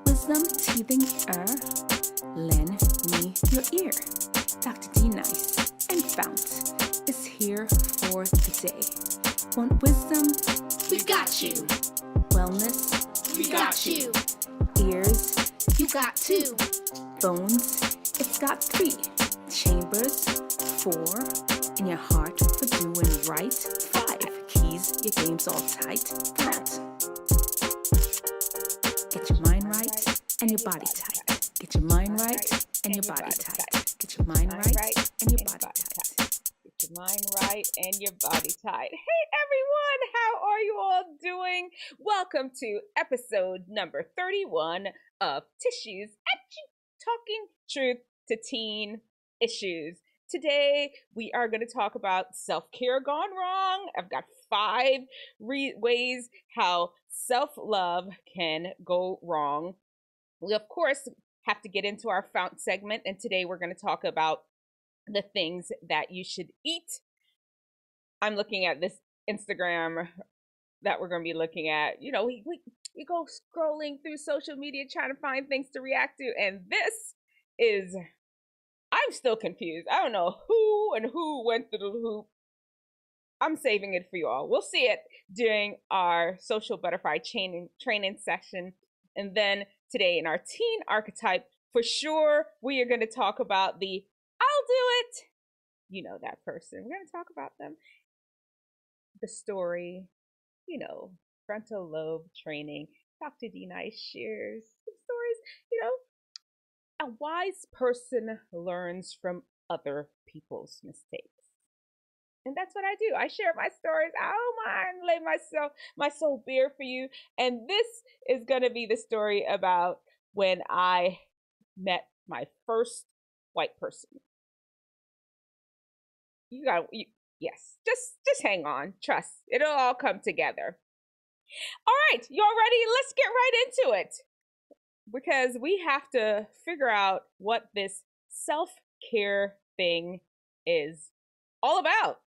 Wisdomteethinger, lend me your ear. Dr. D Nice and FOUNT is here for the day. Want wisdom? We've got you. Wellness? We got you. Ears? You got two. Bones? It's got 3. Chambers? 4. In your heart for doing right? 5. Keys? Your game's all tight? FOUNT. Get your mind right and your body tight. Get your mind right and your body tight. Get your mind right and your body tight. Get your mind right and your body tight. Hey everyone, how are you all doing? Welcome to episode number 31 of Tissues Talking Truth to Teen Issues. Today we are going to talk about self-care gone wrong. I've got 5 ways how self-love can go wrong. We of course have to get into our FOUNT segment, and today we're going to talk about the things that you should eat. I'm looking at this Instagram that we're going to be looking at. You know, we go scrolling through social media trying to find things to react to, and this is, I'm still confused. I don't know who went through the hoop. I'm saving it for you all. We'll see it during our social butterfly training session. And then today in our teen archetype, for sure, we are going to talk about the I'll do it. You know that person. We're going to talk about them. The story, you know, frontal lobe training. Dr. D Nice shares some stories. You know, a wise person learns from other people's mistakes. And that's what I do. I share my stories. I don't mind lay my soul bare for you. And this is going to be the story about when I met my first white person. Yes, just hang on. Trust, it'll all come together. All right, y'all ready? Let's get right into it. Because we have to figure out what this self-care thing is all about.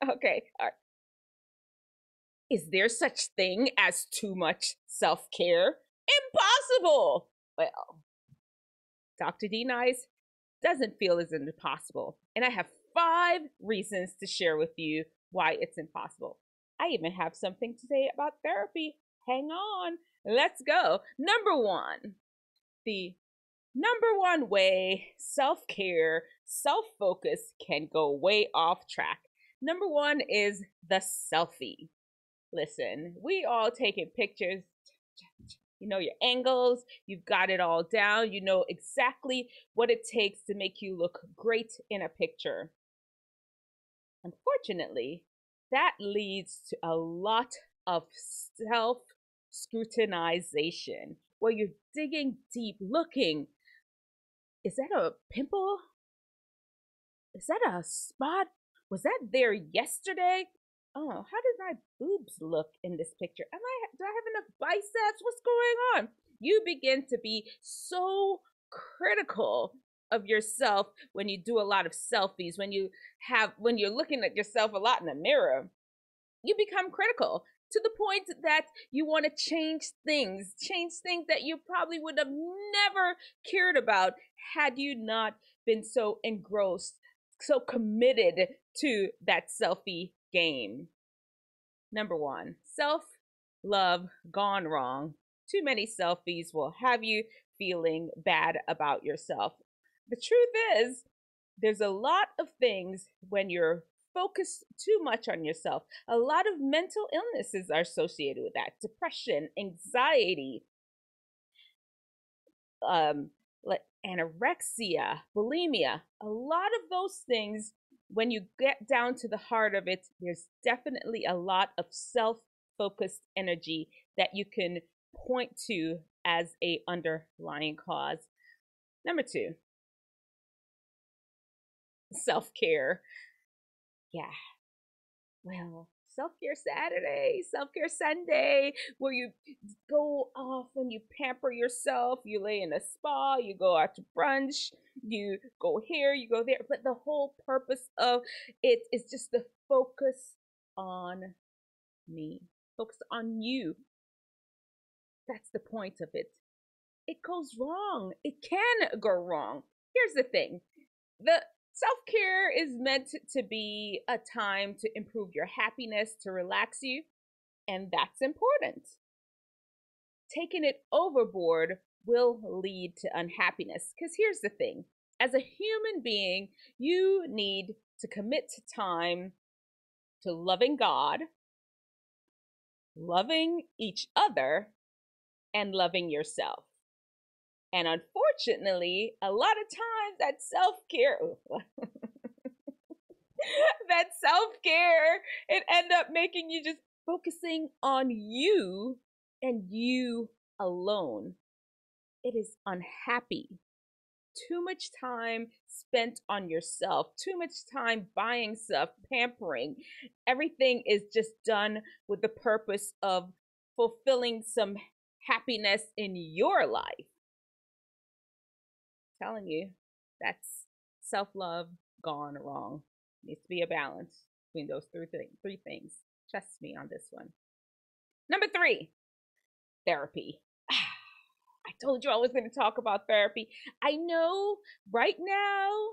Okay, all right. Is there such thing as too much self-care? Impossible! Well, Dr. D Nice doesn't feel it's impossible. And I have 5 reasons to share with you why it's impossible. I even have something to say about therapy. Hang on, let's go. Number 1, the number 1 way self-care, self-focus can go way off track. Number 1 is the selfie. Listen, we all taking pictures. You know your angles, you've got it all down. You know exactly what it takes to make you look great in a picture. Unfortunately, that leads to a lot of self-scrutinization where you're digging deep, looking. Is that a pimple? Is that a spot? Was that there yesterday? Oh, how does my boobs look in this picture? Do I have enough biceps? What's going on? You begin to be so critical of yourself when you do a lot of selfies, when you're looking at yourself a lot in the mirror. You become critical to the point that you want to change things that you probably would have never cared about had you not been so engrossed, so committed to that selfie game. Number 1, self-love gone wrong. Too many selfies will have you feeling bad about yourself. The truth is, there's a lot of things when you're focused too much on yourself. A lot of mental illnesses are associated with that. Depression, anxiety, anorexia, bulimia. A lot of those things, when you get down to the heart of it, there's definitely a lot of self-focused energy that you can point to as a underlying cause. Number 2, self-care. Yeah, well, self-care Saturday, self-care Sunday, where you go off and you pamper yourself. You lay in a spa, you go out to brunch, you go here, you go there. But the whole purpose of it is just to focus on me, focus on you. That's the point of it. It goes wrong. It can go wrong. Here's the thing. The self-care is meant to be a time to improve your happiness, to relax you, and that's important. Taking it overboard will lead to unhappiness. Because here's the thing. As a human being, you need to commit time to loving God, loving each other, and loving yourself. And unfortunately, a lot of times that self-care, it end up making you just focusing on you and you alone. It is unhappy. Too much time spent on yourself, too much time buying stuff, pampering. Everything is just done with the purpose of fulfilling some happiness in your life. I'm telling you, that's self-love gone wrong. Needs to be a balance between those three things. Trust me on this one. Number 3, therapy. I told you I was going to talk about therapy. I know right now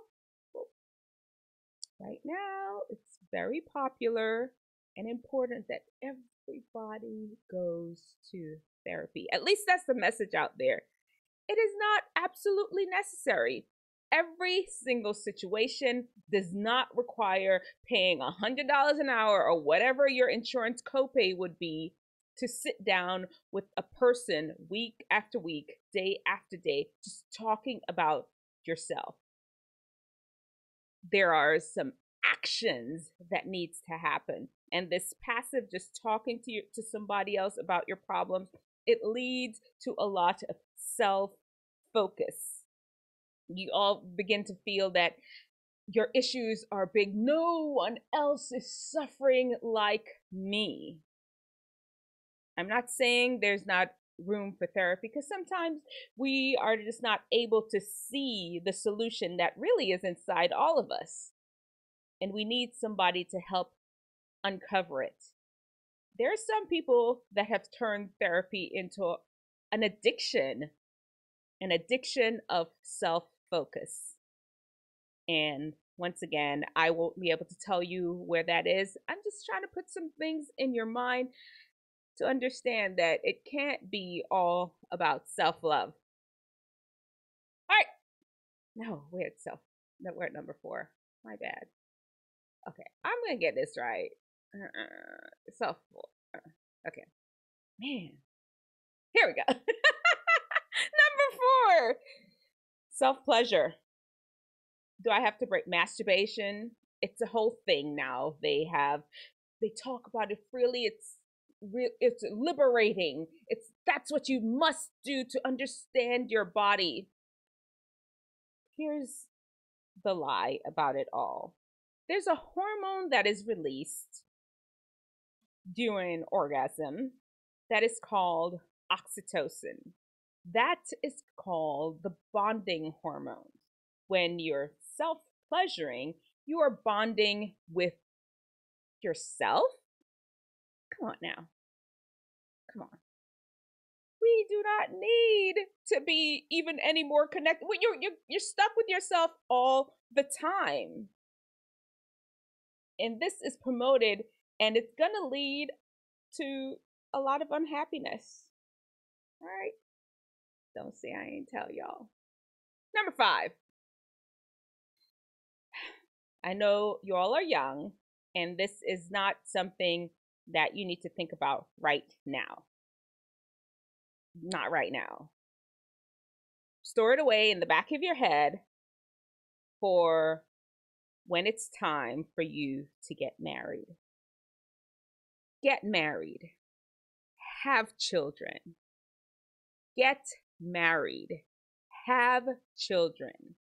it's very popular and important that everybody goes to therapy. At least that's the message out there. It is not absolutely necessary. Every single situation does not require paying $100 an hour or whatever your insurance copay would be to sit down with a person week after week, day after day, just talking about yourself. There are some actions that needs to happen. And this passive just talking to somebody else about your problems, it leads to a lot of self-focus. You all begin to feel that your issues are big. No one else is suffering like me. I'm not saying there's not room for therapy, because sometimes we are just not able to see the solution that really is inside all of us. And we need somebody to help uncover it. There are some people that have turned therapy into an addiction of self-focus. And once again, I won't be able to tell you where that is. I'm just trying to put some things in your mind to understand that it can't be all about self-love. All right. No, we're at number 4. My bad. Okay, I'm going to get this right. Okay. Man. Here we go. Number 4. Self-pleasure. Do I have to break masturbation? It's a whole thing now. They talk about it freely. It's liberating. That's what you must do to understand your body. Here's the lie about it all. There's a hormone that is released during orgasm that is called oxytocin. That is called the bonding hormone. When you're self-pleasuring, you are bonding with yourself. Come on now. Come on. We do not need to be even any more connected. You're stuck with yourself all the time. And this is promoted, and it's going to lead to a lot of unhappiness. All right? Don't say I ain't tell y'all. Number 5. I know you all are young, and this is not something that you need to think about right now. Not right now. Store it away in the back of your head for when it's time for you to get married. Get married. Have children. Get married. Have children.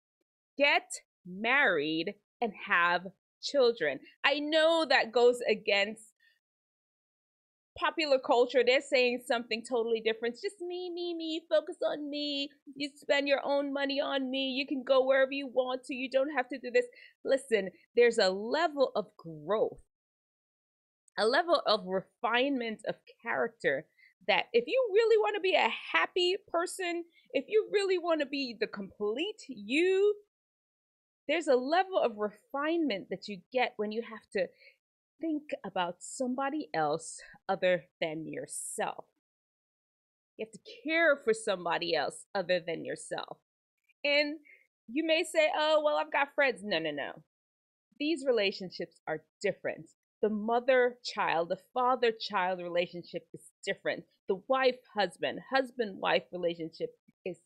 Get married and have children. I know that goes against popular culture, they're saying something totally different. It's just me, focus on me. You spend your own money on me. You can go wherever you want to. You don't have to do this. Listen, there's a level of growth, a level of refinement of character that if you really want to be a happy person, if you really want to be the complete you, there's a level of refinement that you get when you have to think about somebody else other than yourself. You have to care for somebody else other than yourself. And you may say, oh, well, I've got friends. No, no, no. These relationships are different. The mother-child, the father-child relationship is different. The wife-husband, husband-wife relationship is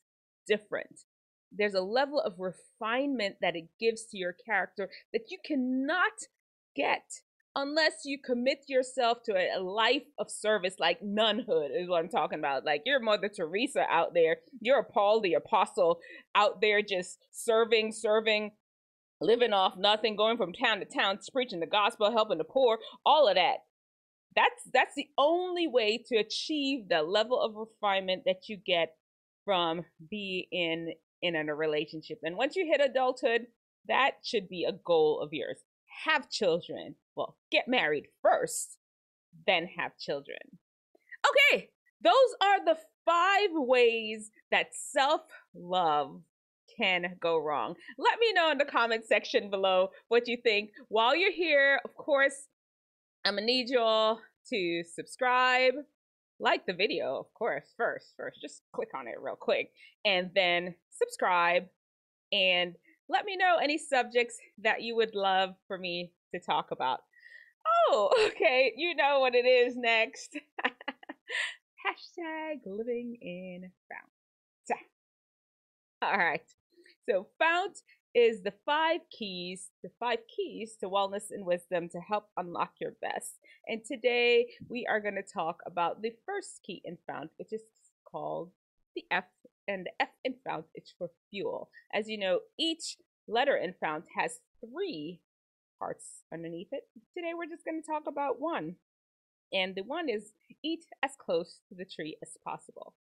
different. There's a level of refinement that it gives to your character that you cannot get unless you commit yourself to a life of service, like nunhood is what I'm talking about. Like you're Mother Teresa out there, you're Paul the Apostle out there just serving, living off nothing, going from town to town, preaching the gospel, helping the poor, all of that. That's the only way to achieve the level of refinement that you get from being in a relationship. And once you hit adulthood, that should be a goal of yours. Have children. Well, get married first, then have children. Okay, those are the 5 ways that self-love can go wrong. Let me know in the comment section below what you think. While you're here, of course, I'm gonna need y'all to subscribe, like the video, of course, first, just click on it real quick, and then subscribe, and let me know any subjects that you would love for me to talk about. Oh, okay, you know what it is next. Hashtag living in FOUNT. All right. So FOUNT is the 5 keys to wellness and wisdom to help unlock your best. And today we are going to talk about the first key in FOUNT, which is called the F. And the F in FOUNT is for fuel. As you know, each letter in FOUNT has 3 parts underneath it. Today we're just going to talk about one. And the one is eat as close to the tree as possible.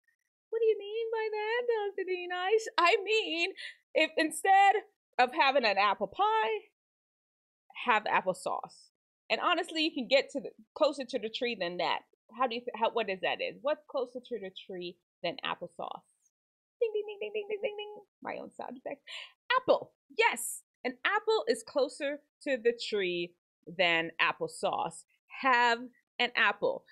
What do you mean by that, Dr. D Nice? I mean, if instead of having an apple pie, have applesauce. And honestly, you can get to closer to the tree than that. What is that? What's closer to the tree than applesauce? Ding, ding, ding, ding, ding, ding, ding, ding. My own sound effect. Apple. Yes, an apple is closer to the tree than applesauce. Have an apple.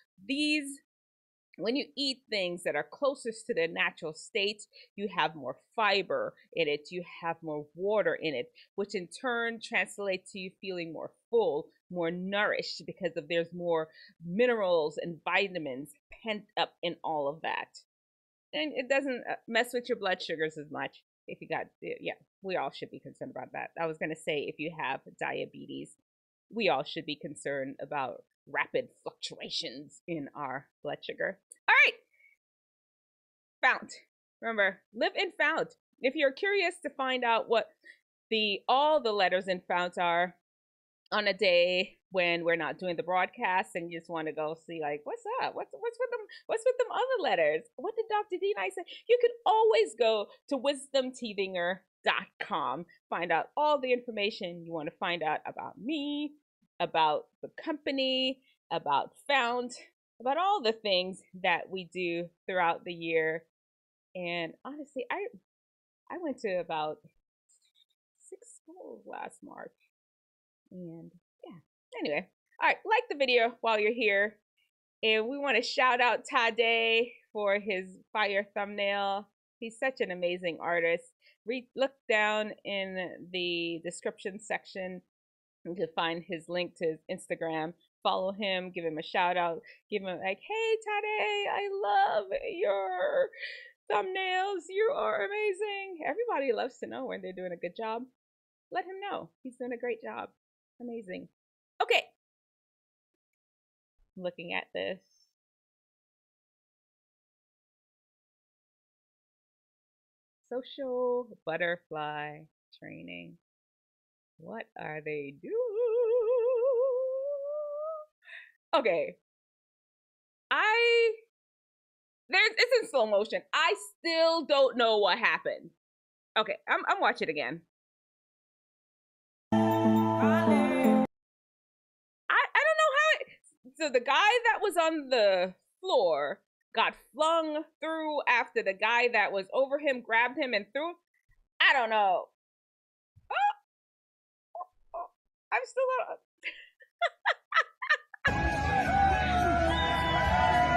When you eat things that are closest to their natural state, you have more fiber in it, you have more water in it, which in turn translates to you feeling more full, more nourished, because there's more minerals and vitamins pent up in all of that. And it doesn't mess with your blood sugars as much. If you got, yeah, we all should be concerned about that. I was going to say, if you have diabetes, we all should be concerned about rapid fluctuations in our blood sugar. All right, FOUNT. Remember, live in FOUNT. If you're curious to find out what all the letters in FOUNT are on a day when we're not doing the broadcast and you just want to go see, like, what's up? What's with them other letters? What did Dr. D Nice say? You can always go to wisdomteethinger.com, find out all the information you want to find out about me, about the company, about FOUNT, about all the things that we do throughout the year. And honestly, I went to about 6 schools last March. And yeah, anyway, all right, like the video while you're here. And we want to shout out Tydai for his fire thumbnail. He's such an amazing artist. Look down in the description section to find his link to his Instagram. Follow him, give him a shout out, give him like, hey Tydai, I love your thumbnails. You are amazing. Everybody loves to know when they're doing a good job. Let him know. He's doing a great job. Amazing. Okay. Looking at this. Social butterfly training. What are they doing? Okay. It's in slow motion. I still don't know what happened. Okay, I'm watch it again. I don't know how it. So the guy that was on the floor got flung through after the guy that was over him grabbed him and threw. I don't know. I'm still.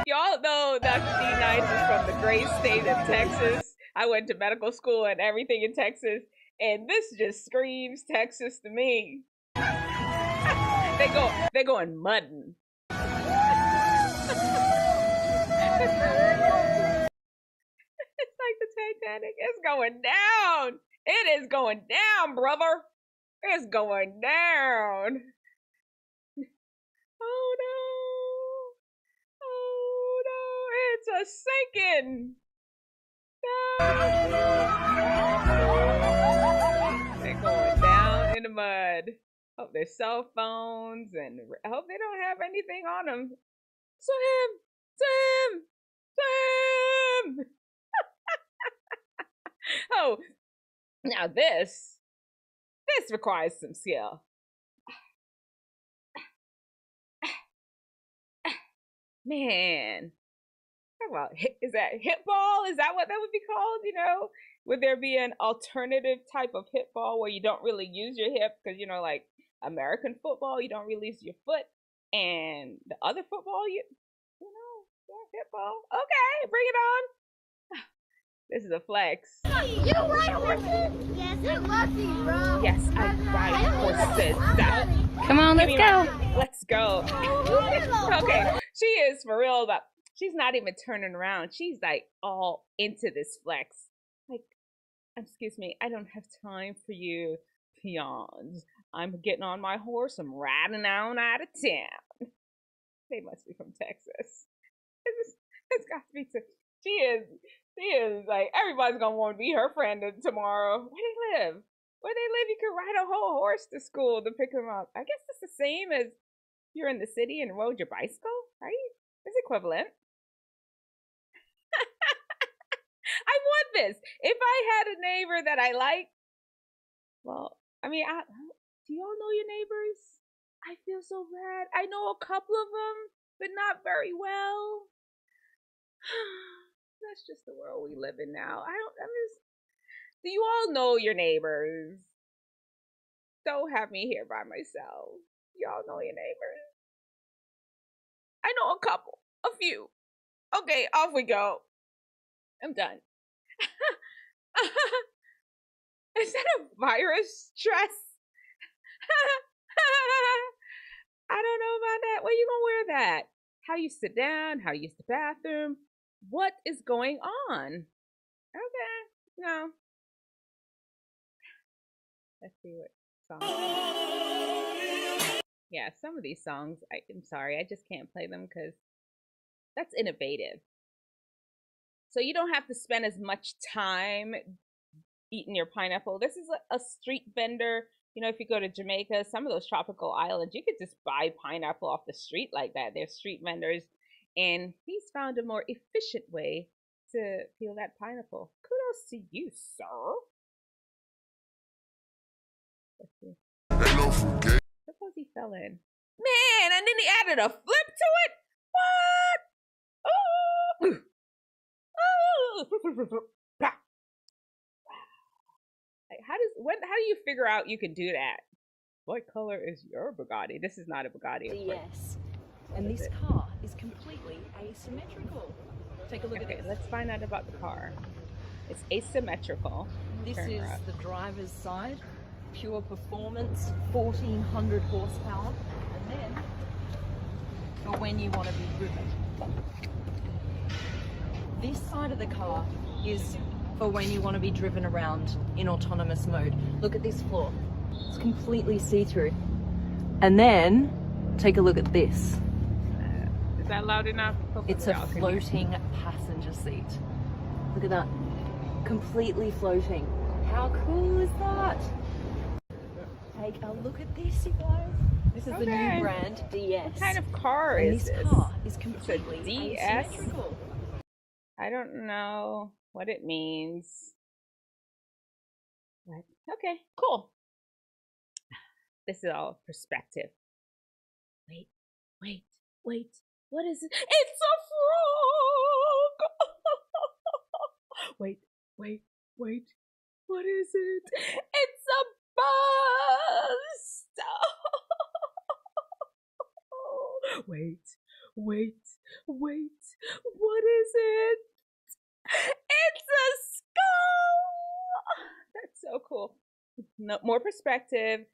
Y'all know that D9 is from the great state of Texas. I went to medical school and everything in Texas, and this just screams Texas to me. They're going mudding. It's like the Titanic. It's going down. It is going down, brother. It's going down. Oh no. Oh no. It's a sinking. No. They're going down in the mud. Hope their cell phones and I hope they don't have anything on them. Swim! Swim! Swim! Oh, now this requires some skill. Man, talk about is that hit ball? Is that what that would be called? You know, would there be an alternative type of hit ball where you don't really use your hip because you know, like American football, you don't really use your foot, and the other football, you know, hit ball. Okay, bring it on. This is a flex. You ride horses? Yes, I love these, bro. Yes, I ride horses. Come on, let's go. Let's go. Okay, she is for real, but she's not even turning around. She's like all into this flex. Like, excuse me, I don't have time for you peons. I'm getting on my horse. I'm riding on out of town. They must be from Texas. It's got to be. She is like everybody's gonna want to be her friend tomorrow. Where they live? Where they live? You could ride a whole horse to school to pick them up. I guess it's the same as you're in the city and rode your bicycle, right? It's equivalent. I want this. If I had a neighbor that I like, well, I mean, do y'all know your neighbors? I feel so bad. I know a couple of them, but not very well. That's just the world we live in now. Do you all know your neighbors? Don't have me here by myself. Y'all know your neighbors? I know a couple, a few. Okay, off we go. I'm done. Is that a virus dress? I don't know about that. Where you gonna wear that? How you sit down? How you use the bathroom? What is going on? Okay, no. Let's see what song. Yeah, some of these songs, I'm sorry, I just can't play them because that's innovative. So you don't have to spend as much time eating your pineapple. This is a street vendor. You know, if you go to Jamaica, some of those tropical islands, you could just buy pineapple off the street like that. They're street vendors. And he's found a more efficient way to peel that pineapple. Kudos to you, sir. Let's see. Suppose he fell in. Man, and then he added a flip to it? What? Oh! Like, how do you figure out you can do that? What color is your Bugatti? This is not a Bugatti. Yes. And this car is completely asymmetrical. Take a look at this. Let's find out about the car. It's asymmetrical. This is the driver's side, pure performance, 1400 horsepower. And then, for when you want to be driven. This side of the car is for when you want to be driven around in autonomous mode. Look at this floor. It's completely see-through. And then, take a look at this. Is that loud enough? It's a floating passenger seat. Look at that. Completely floating. How cool is that? like, oh, look at this, you guys. This is the new brand, DS. What kind of car and is this this? car is completely DS? asymmetrical. I don't know what it means. But, okay, cool. This is all perspective. Wait. What is it? It's a frog! Wait. What is it? It's a bust! Wait. What is it? It's a skull! That's so cool. No, more perspective.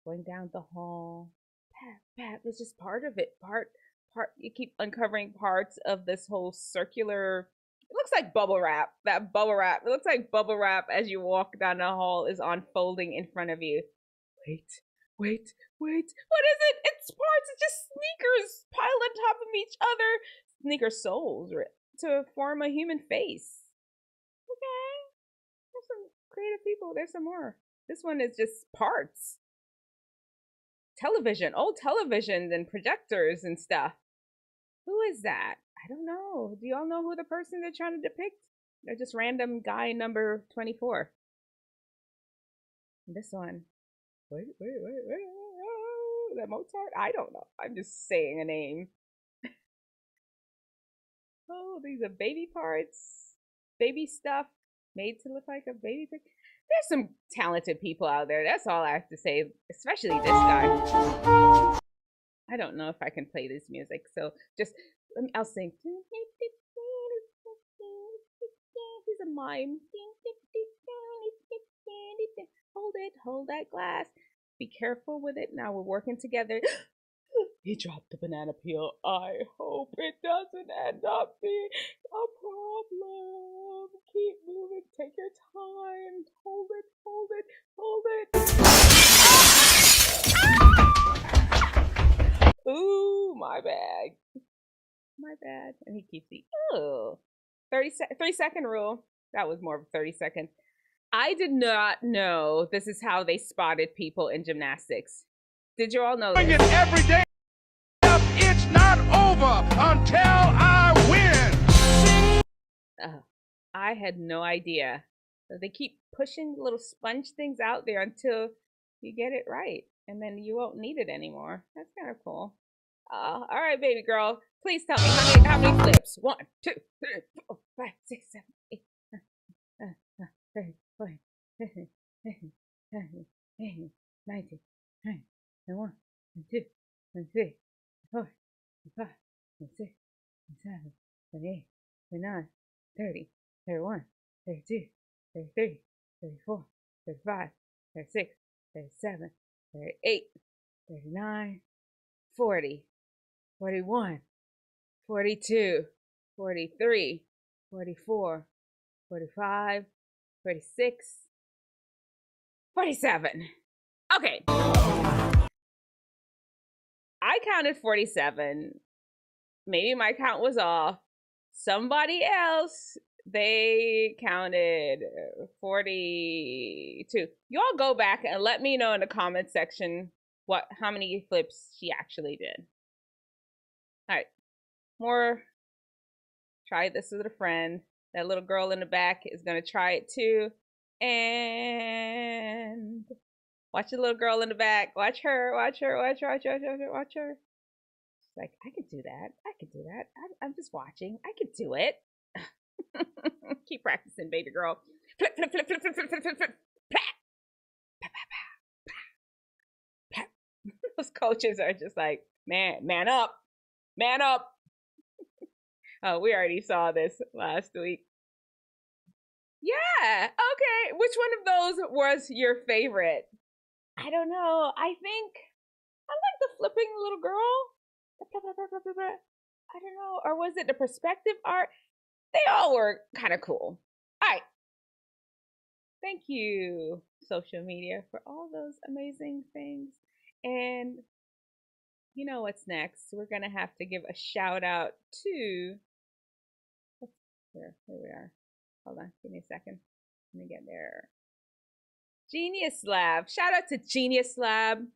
Going down the hall. Pat, it's just part of it. Part. You keep uncovering parts of this whole circular. It looks like bubble wrap. That bubble wrap. It looks like bubble wrap as you walk down the hall is unfolding in front of you. Wait. What is it? It's parts. It's just sneakers piled on top of each other. Sneaker soles to form a human face. Okay. There's some creative people. There's some more. This one is just parts. Television, old televisions and projectors and stuff. Who is that? I don't know. Do y'all know who the person they're trying to depict? They're just random guy number 24. This one. Wait. Is that Mozart? I don't know. I'm just saying a name. Oh, these are baby parts. Baby stuff made to look like a baby pig. There's some talented people out there. That's all I have to say, especially this guy. I don't know if I can play this music, so just I'll sing. He's a mime. Hold that glass. Be careful with it. Now we're working together. He dropped the banana peel. I hope it doesn't end up being a problem. Keep moving. Take your time. Hold it. Ooh, my bad. And he keeps the 30-second rule. That was more of 30 seconds. I did not know this is how they spotted people in gymnastics. Did you all know this? Every day. It's not over until I win. I had no idea. So they keep pushing little sponge things out there until you get it right, and then you won't need it anymore. That's kind of cool. All right, baby girl, please tell me how many flips? 1, 2, 3, 4, 5, 6, 7, 8, 9, 10, 19, 20, 21, 22, 23, 24, 25, 26, 27, 28, 29, 30, 31, 32, 33, 34, 35, 36, 37, 38, 39, 40, 41, 42, 43, 44, 45, 46, 47. Okay. I counted 47. Maybe my count was off. Somebody else, they counted 42. Y'all go back and let me know in the comment section how many flips she actually did. All right. More. Try this with a friend. That little girl in the back is going to try it too. And watch the little girl in the back. Watch her. She's like, I can do that. I'm just watching. I can do it. Keep practicing, baby girl. Flip. Those coaches are just like, man up. Oh, we already saw this last week. Yeah, okay. Which one of those was your favorite? I don't know. I think I like the flipping little girl. I don't know. Or was it the perspective art? They all were kind of cool. All right. Thank you, social media, for all those amazing things. And you know what's next? We're going to have to give a shout out to... Here we are. Hold on. Give me a second. Let me get there. Genius Lab. Shout out to Genius Lab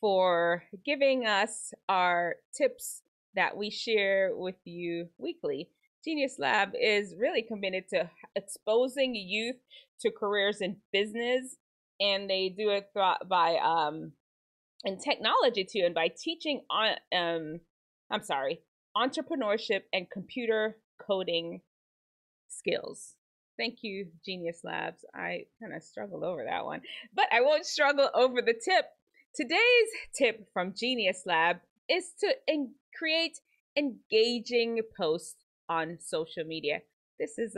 for giving us our tips that we share with you weekly. Genius Lab is really committed to exposing youth to careers in business, and they do it by and technology too, and by teaching on entrepreneurship and computer coding skills. Thank you, Genius Labs. I kind of struggled over that one, but I won't struggle over the tip. Today's tip from Genius Lab is to create engaging posts on social media. This is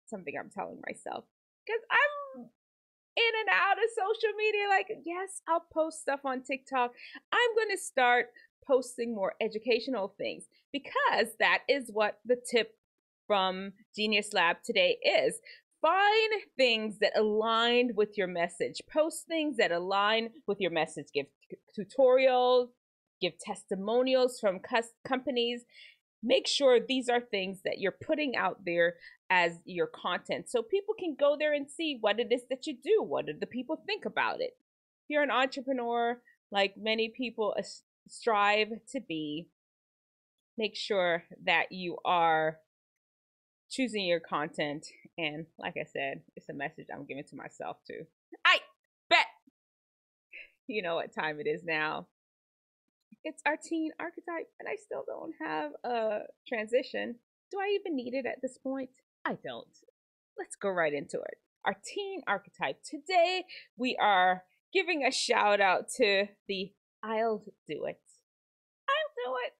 something I'm telling myself because I'm in and out of social media. Like, yes, I'll post stuff on TikTok. I'm going to start posting more educational things because that is what the tip from Genius Lab today is. Find things that align with your message. Post things that align with your message. Give tutorials, give testimonials from companies. Make sure these are things that you're putting out there as your content so people can go there and see what it is that you do. What do the people think about it? If you're an entrepreneur, like many people strive to be, make sure that you are choosing your content. And like I said, it's a message I'm giving to myself too. I bet you know what time it is now. It's our teen archetype, and I still don't have a transition. Do I even need it at this point? I don't. Let's go right into it. Our teen archetype. Today, we are giving a shout out to the I'll do it. I'll do it.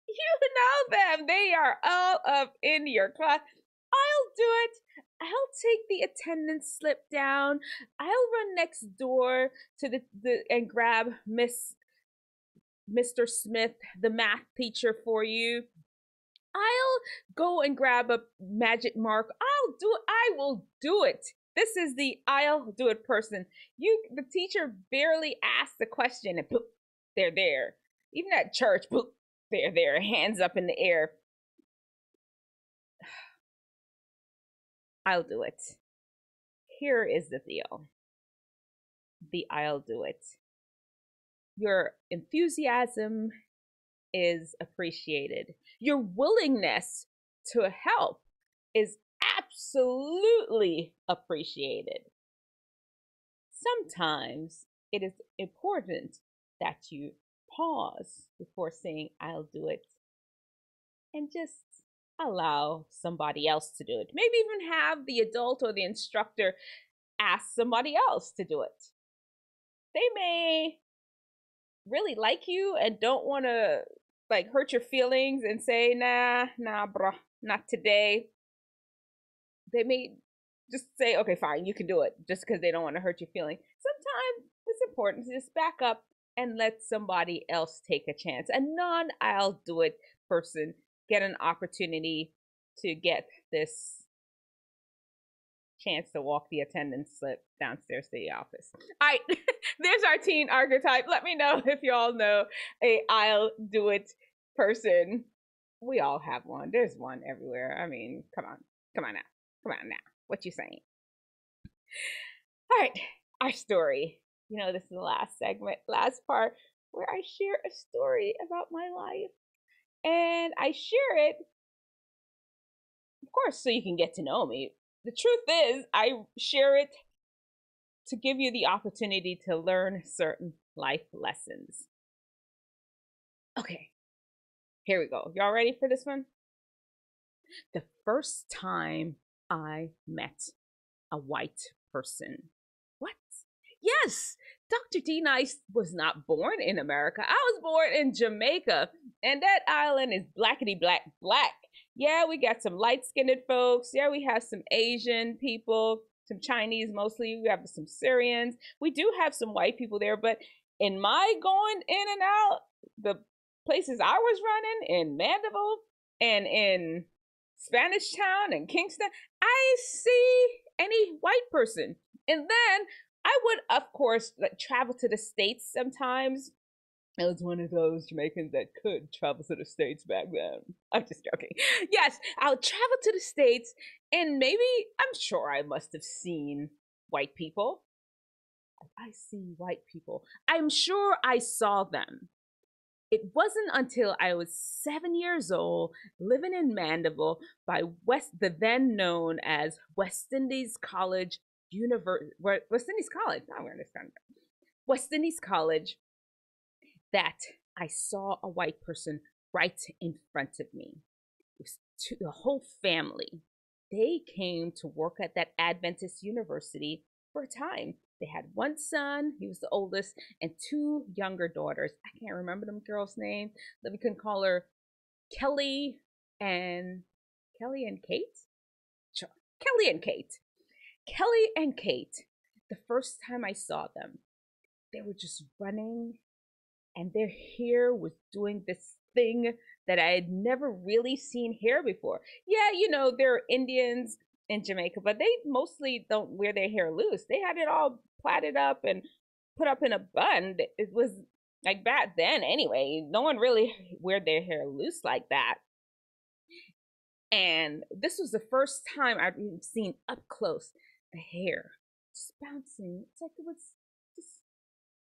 You know them. They are all up in your class. I'll do it. I'll take the attendance slip down. I'll run next door to the and grab Mr. Smith, the math teacher, for you. I'll go and grab a magic mark. I'll do it. I will do it. This is the I'll do it person. The teacher barely asked the question and poof, they're there. Even at church, poof, they're there, hands up in the air. I'll do it. Here is the deal. The I'll do it. Your enthusiasm is appreciated. Your willingness to help is absolutely appreciated. Sometimes it is important that you pause before saying, I'll do it, and just allow somebody else to do it. Maybe even have the adult or the instructor ask somebody else to do it. They may really like you and don't want to like hurt your feelings and say, nah, bruh, not today. They may just say, okay, fine, you can do it, just because they don't want to hurt your feelings. Sometimes it's important to just back up and let somebody else take a chance. A non-I'll do it person get an opportunity to get this chance to walk the attendance slip downstairs to the office. All right, there's our teen archetype. Let me know if you all know a I'll do it person. We all have one. There's one everywhere. I mean, come on now. What you saying? All right, our story. You know, this is the last segment, last part, where I share a story about my life. And I share it, of course, so you can get to know me. The truth is, I share it to give you the opportunity to learn certain life lessons. Okay, here we go. Y'all ready for this one? The first time I met a white person. What? Yes, Dr. Tydai was not born in America. I was born in Jamaica, and that island is blackety black. Yeah, we got some light-skinned folks. Yeah, we have some Asian people, some Chinese mostly. We have some Syrians. We do have some white people there, but in my going in and out, the places I was running in Mandeville and in Spanish Town and Kingston, I see any white person. And then I would, of course, like, travel to the States sometimes. I was one of those Jamaicans that could travel to the States back then. I'm just joking. Yes, I'll travel to the States, and maybe, I'm sure I must have seen white people. I see white people. I'm sure I saw them. It wasn't until I was 7 years old, living in Mandeville by the then known as West Indies College West Indies College, now we understand that. West Indies College, that I saw a white person right in front of me. It was the whole family. They came to work at that Adventist university for a time. They had one son, he was the oldest, and two younger daughters. I can't remember them girls' name. We can call her Kelly and Kate? Sure. Kelly and Kate. Kelly and Kate, the first time I saw them, they were just running, and their hair was doing this thing that I had never really seen hair before. Yeah, you know, they're Indians in Jamaica, but they mostly don't wear their hair loose. They had it all plaited up and put up in a bun. It was like back then anyway. No one really wear their hair loose like that. And this was the first time I'd even seen up close the hair just bouncing. It's like it was just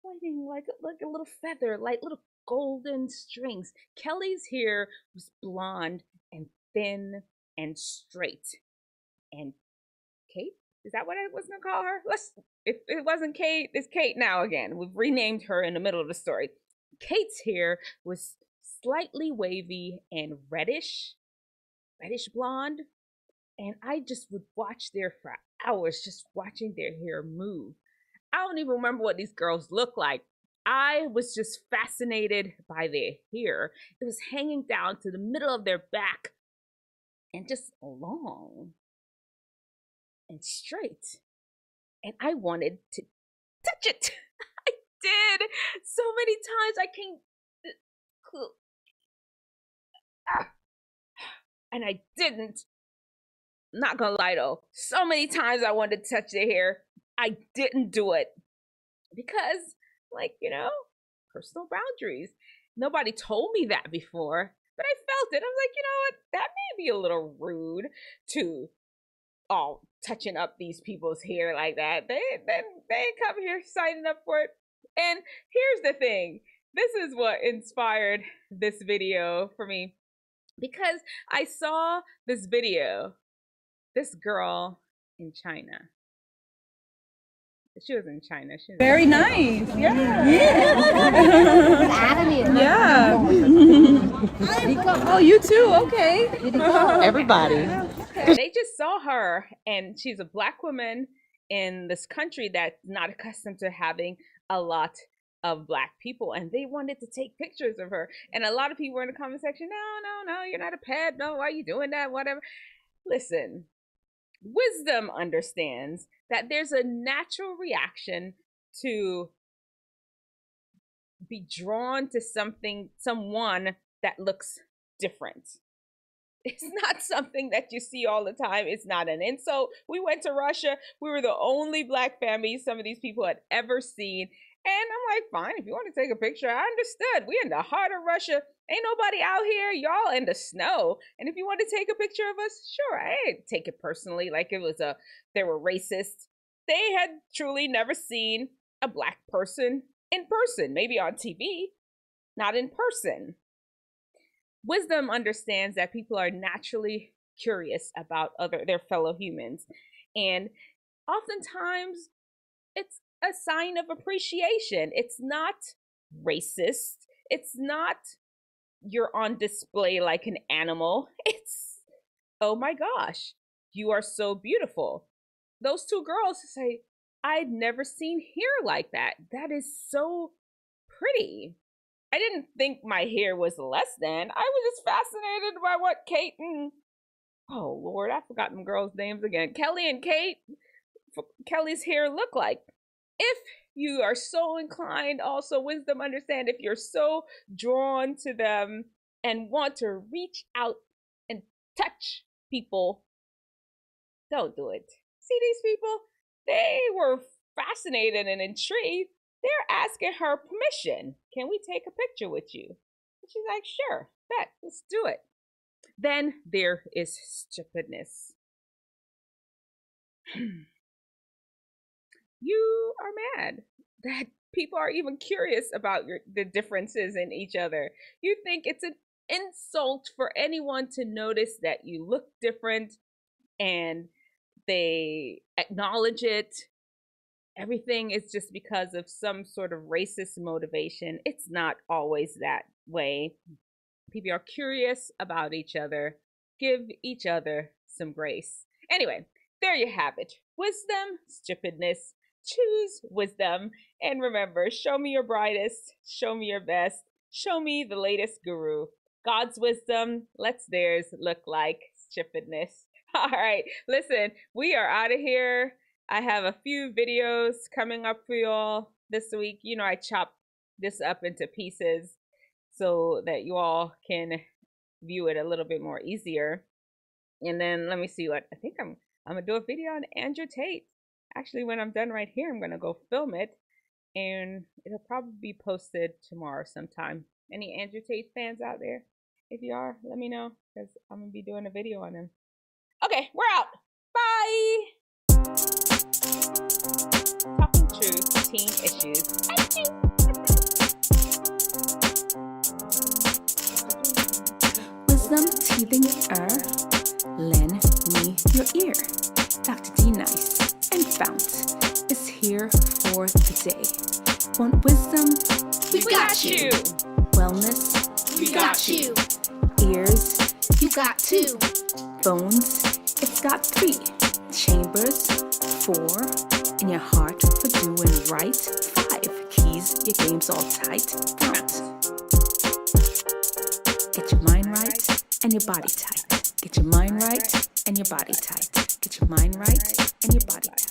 floating like a little feather, like little golden strings. Kelly's hair was blonde and thin and straight. And Kate, is that what I was gonna call her? If it wasn't Kate, it's Kate now again. We've renamed her in the middle of the story. Kate's hair was slightly wavy and reddish blonde. And I just would watch there for hours, just watching their hair move. I don't even remember what these girls look like. I was just fascinated by their hair. It was hanging down to the middle of their back and just long and straight. And I wanted to touch it. I did so many times. I can't. And I didn't. Not gonna lie though, so many times I wanted to touch their hair. I didn't do it because, like, you know, personal boundaries. Nobody told me that before, but I felt it. I was like, you know what, that may be a little rude to touching up these people's hair like that. They come here signing up for it. And here's the thing, this is what inspired this video for me, because I saw this video. This girl in China. She was in China. She was Very nice. Yeah. Yeah. Oh, you too. Okay. Everybody. They just saw her, and she's a Black woman in this country that's not accustomed to having a lot of Black people, and they wanted to take pictures of her. And a lot of people were in the comment section, no, you're not a pet. No, why are you doing that? Whatever. Listen. Wisdom understands that there's a natural reaction to be drawn to someone that looks different. It's not something that you see all the time. It's not an insult. We went to Russia. We were the only Black family some of these people had ever seen. And I'm like, fine, if you want to take a picture, I understood. We in the heart of Russia. Ain't nobody out here. Y'all in the snow. And if you want to take a picture of us, sure. I didn't take it personally like it was they were racist. They had truly never seen a Black person in person, maybe on TV, not in person. Wisdom understands that people are naturally curious about their fellow humans. And oftentimes it's a sign of appreciation. It's not racist. It's not you're on display like an animal. It's, oh my gosh, you are so beautiful. Those two girls say, I'd never seen hair like that. That is so pretty. I didn't think my hair was less than. I was just fascinated by what Kate and, oh Lord, I forgot them girls' names again. Kelly and Kate, Kelly's hair look like. If you are so inclined, also Wisdom understand, if you're so drawn to them and want to reach out and touch people, don't do it. See these people? They were fascinated and intrigued. They're asking her permission. Can we take a picture with you? And she's like, sure, bet, let's do it. Then there is stupidness. you are mad that people are even curious about the differences in each other. You think it's an insult for anyone to notice that you look different, and they acknowledge it. Everything is just because of some sort of racist motivation. It's not always that way. People are curious about each other. Give each other some grace. Anyway, there you have it. Wisdom, stupidness. Choose wisdom. And remember, show me your brightest, show me your best, show me the latest guru. God's wisdom lets theirs look like stupidness. All right, listen, we are out of here. I have a few videos coming up for y'all this week. You know, I chopped this up into pieces so that you all can view it a little bit more easier. And then let me see what I think I'm gonna do a video on Andrew Tate. Actually, when I'm done right here, I'm gonna go film it, and it'll probably be posted tomorrow sometime. Any Andrew Tate fans out there? If you are, let me know, because I'm gonna be doing a video on him. Okay, we're out. Bye. Talking truth, teen issues. Wisdomteethinger, lend me your ear. Dr. D Nice and FOUNT is here for the day. Want wisdom? We got you. Wellness? We got you. Ears? You got two. Bones? It's got 3. Chambers? 4. In your heart for doing right? 5. Keys, your game's all tight. FOUNT. Get your mind right and your body tight. Get your mind right and your body tight. Get your mind right and your body tight.